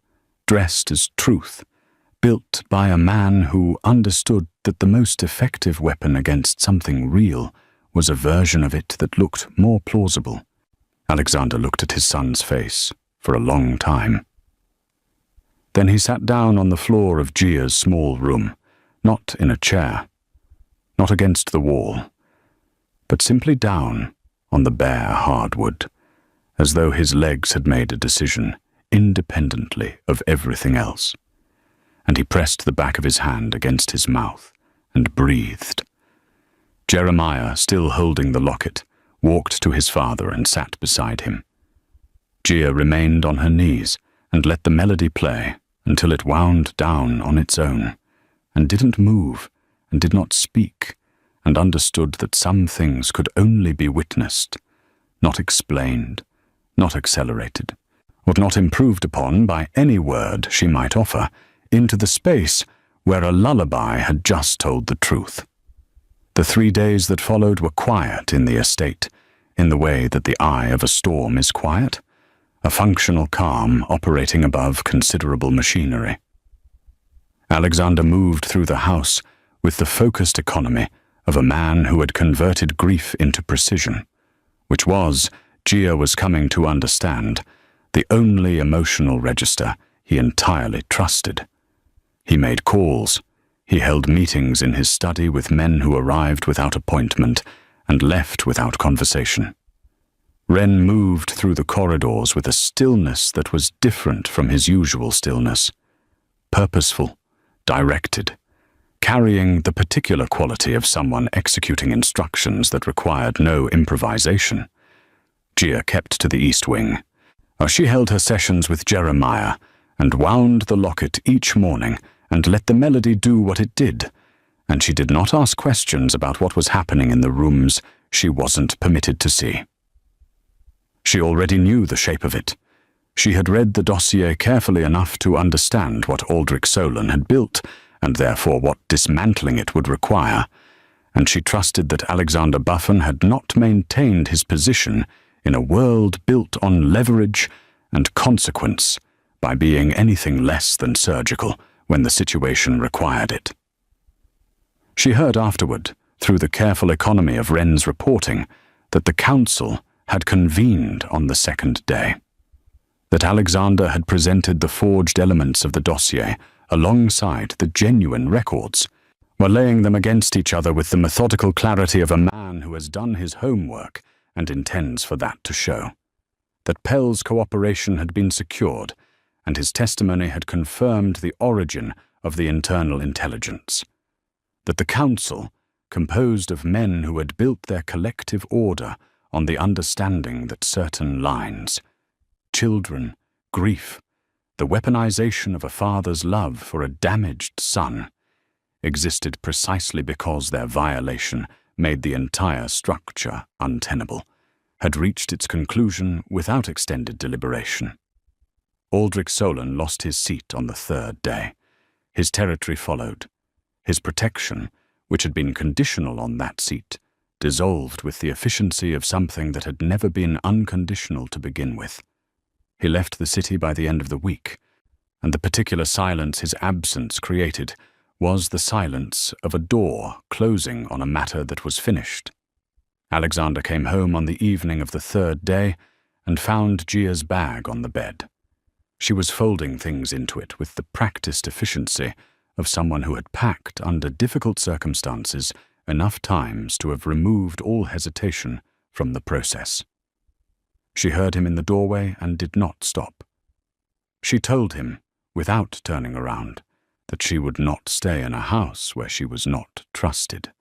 dressed as truth, built by a man who understood that the most effective weapon against something real was a version of it that looked more plausible. Alexander looked at his son's face for a long time. Then he sat down on the floor of Gia's small room, not in a chair, not against the wall, but simply down on the bare hardwood, as though his legs had made a decision independently of everything else. And he pressed the back of his hand against his mouth and breathed. Jeremiah, still holding the locket, walked to his father and sat beside him. Gia remained on her knees and let the melody play until it wound down on its own, and didn't move and did not speak, and understood that some things could only be witnessed, not explained, not accelerated, or not improved upon by any word she might offer into the space where a lullaby had just told the truth. The 3 days that followed were quiet in the estate, in the way that the eye of a storm is quiet, a functional calm operating above considerable machinery. Alexander moved through the house with the focused economy of a man who had converted grief into precision, which was, Gia was coming to understand, the only emotional register he entirely trusted. He made calls. He held meetings in his study with men who arrived without appointment and left without conversation. Wren moved through the corridors with a stillness that was different from his usual stillness, purposeful, directed, carrying the particular quality of someone executing instructions that required no improvisation. Gia kept to the east wing. She held her sessions with Jeremiah and wound the locket each morning and let the melody do what it did, and she did not ask questions about what was happening in the rooms she wasn't permitted to see. She already knew the shape of it. She had read the dossier carefully enough to understand what Aldrich Solon had built, and therefore what dismantling it would require, and she trusted that Alexander Buffon had not maintained his position in a world built on leverage and consequence by being anything less than surgical when the situation required it. She heard afterward, through the careful economy of Wren's reporting, that the council had convened on the second day, that Alexander had presented the forged elements of the dossier alongside the genuine records, were laying them against each other with the methodical clarity of a man who has done his homework and intends for that to show, that Pell's cooperation had been secured, and his testimony had confirmed the origin of the internal intelligence, that the council, composed of men who had built their collective order on the understanding that certain lines, children, grief, the weaponization of a father's love for a damaged son, existed precisely because their violation made the entire structure untenable, had reached its conclusion without extended deliberation. Aldrich Solon lost his seat on the third day. His territory followed. His protection, which had been conditional on that seat, dissolved with the efficiency of something that had never been unconditional to begin with. He left the city by the end of the week, and the particular silence his absence created was the silence of a door closing on a matter that was finished. Alexander came home on the evening of the third day and found Gia's bag on the bed. She was folding things into it with the practiced efficiency of someone who had packed under difficult circumstances enough times to have removed all hesitation from the process. She heard him in the doorway and did not stop. She told him, without turning around, that she would not stay in a house where she was not trusted.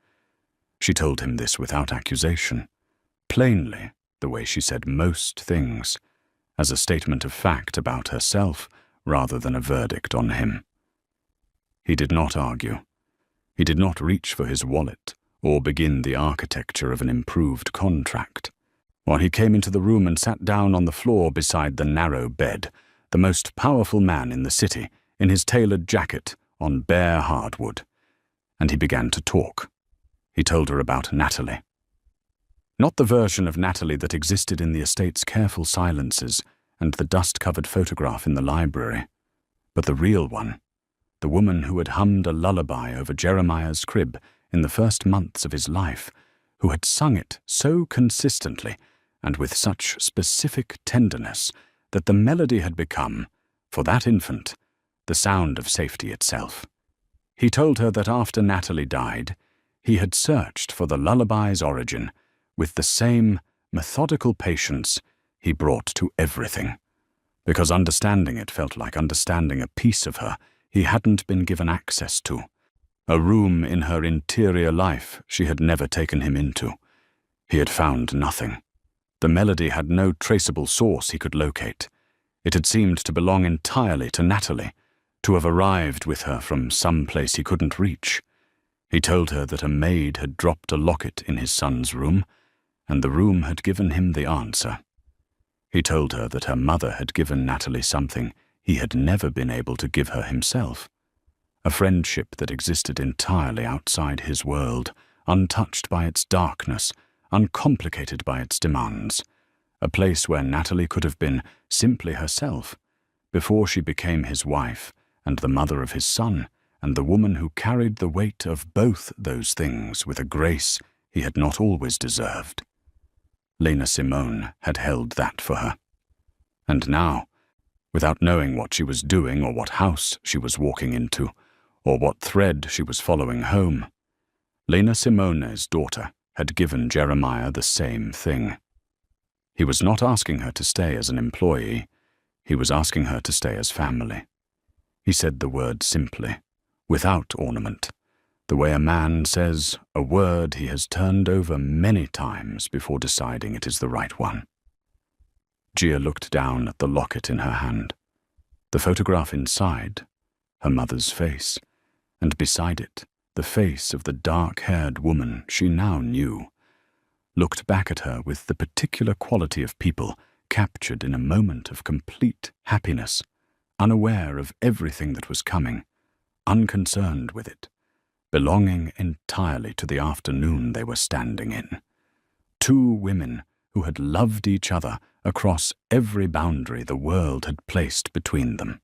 She told him this without accusation, plainly, the way she said most things, as a statement of fact about herself rather than a verdict on him. He did not argue. He did not reach for his wallet or begin the architecture of an improved contract. While he came into the room and sat down on the floor beside the narrow bed, the most powerful man in the city, in his tailored jacket, on bare hardwood, and he began to talk. He told her about Natalie. Not the version of Natalie that existed in the estate's careful silences and the dust-covered photograph in the library, but the real one, the woman who had hummed a lullaby over Jeremiah's crib in the first months of his life, who had sung it so consistently and with such specific tenderness that the melody had become, for that infant, the sound of safety itself. He told her that after Natalie died, he had searched for the lullaby's origin with the same methodical patience he brought to everything, because understanding it felt like understanding a piece of her he hadn't been given access to, a room in her interior life she had never taken him into. He had found nothing. The melody had no traceable source he could locate. It had seemed to belong entirely to Natalie, to have arrived with her from some place he couldn't reach. He told her that a maid had dropped a locket in his son's room, and the room had given him the answer. He told her that her mother had given Natalie something he had never been able to give her himself, a friendship that existed entirely outside his world, untouched by its darkness, uncomplicated by its demands, a place where Natalie could have been simply herself, before she became his wife and the mother of his son, and the woman who carried the weight of both those things with a grace he had not always deserved. Lena Simone had held that for her. And now, without knowing what she was doing or what house she was walking into, or what thread she was following home, Lena Simone's daughter had given Jeremiah the same thing. He was not asking her to stay as an employee. He was asking her to stay as family. He said the word simply, without ornament, the way a man says a word he has turned over many times before deciding it is the right one. Gia looked down at the locket in her hand, the photograph inside, her mother's face, and beside it, the face of the dark-haired woman she now knew, looked back at her with the particular quality of people captured in a moment of complete happiness, unaware of everything that was coming, unconcerned with it, belonging entirely to the afternoon they were standing in. Two women who had loved each other across every boundary the world had placed between them.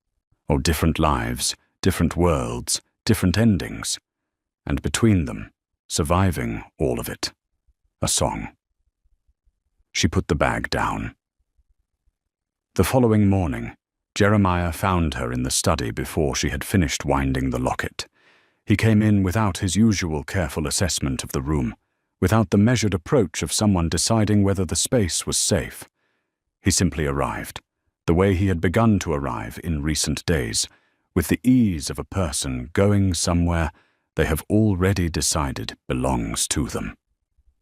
Or different lives, different worlds, different endings, and between them, surviving all of it, a song. She put the bag down. The following morning, Jeremiah found her in the study before she had finished winding the locket. He came in without his usual careful assessment of the room, without the measured approach of someone deciding whether the space was safe. He simply arrived, the way he had begun to arrive in recent days, with the ease of a person going somewhere they have already decided belongs to them.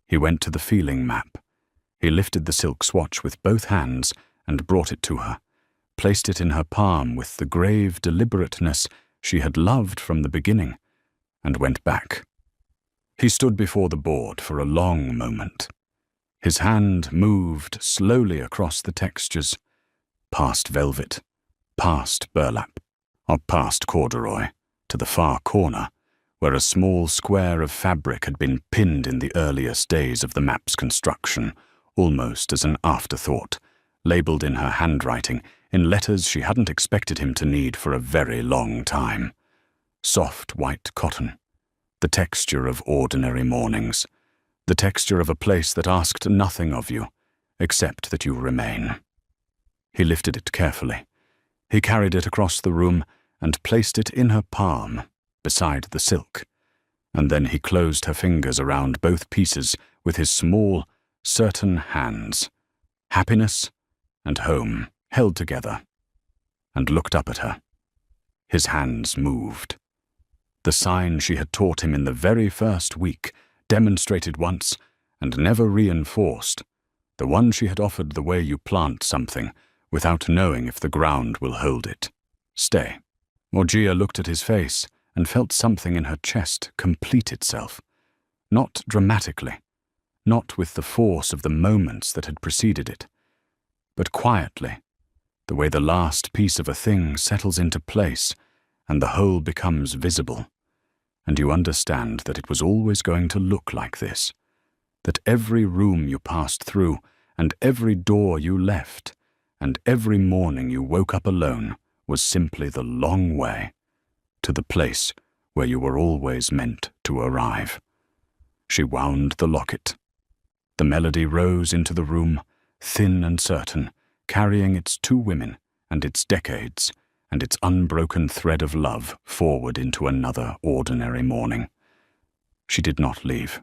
He went to the feeling map. He lifted the silk swatch with both hands and brought it to her, placed it in her palm with the grave deliberateness she had loved from the beginning, and went back. He stood before the board for a long moment. His hand moved slowly across the textures, past velvet, past burlap, or past corduroy, to the far corner, where a small square of fabric had been pinned in the earliest days of the map's construction, almost as an afterthought, labeled in her handwriting in letters she hadn't expected him to need for a very long time. Soft white cotton, the texture of ordinary mornings, the texture of a place that asked nothing of you, except that you remain. He lifted it carefully. He carried it across the room and placed it in her palm, beside the silk, and then he closed her fingers around both pieces with his small, certain hands. Happiness and home held together. and looked up at her. His hands moved. The sign she had taught him in the very first week, demonstrated once and never reinforced, the one she had offered the way you plant something without knowing if the ground will hold it. Stay. Morgia looked at his face and felt something in her chest complete itself. Not dramatically, not with the force of the moments that had preceded it, but quietly, the way the last piece of a thing settles into place and the whole becomes visible, and you understand that it was always going to look like this, that every room you passed through and every door you left and every morning you woke up alone was simply the long way to the place where you were always meant to arrive. She wound the locket. The melody rose into the room, thin and certain, carrying its two women and its decades and its unbroken thread of love forward into another ordinary morning. She did not leave.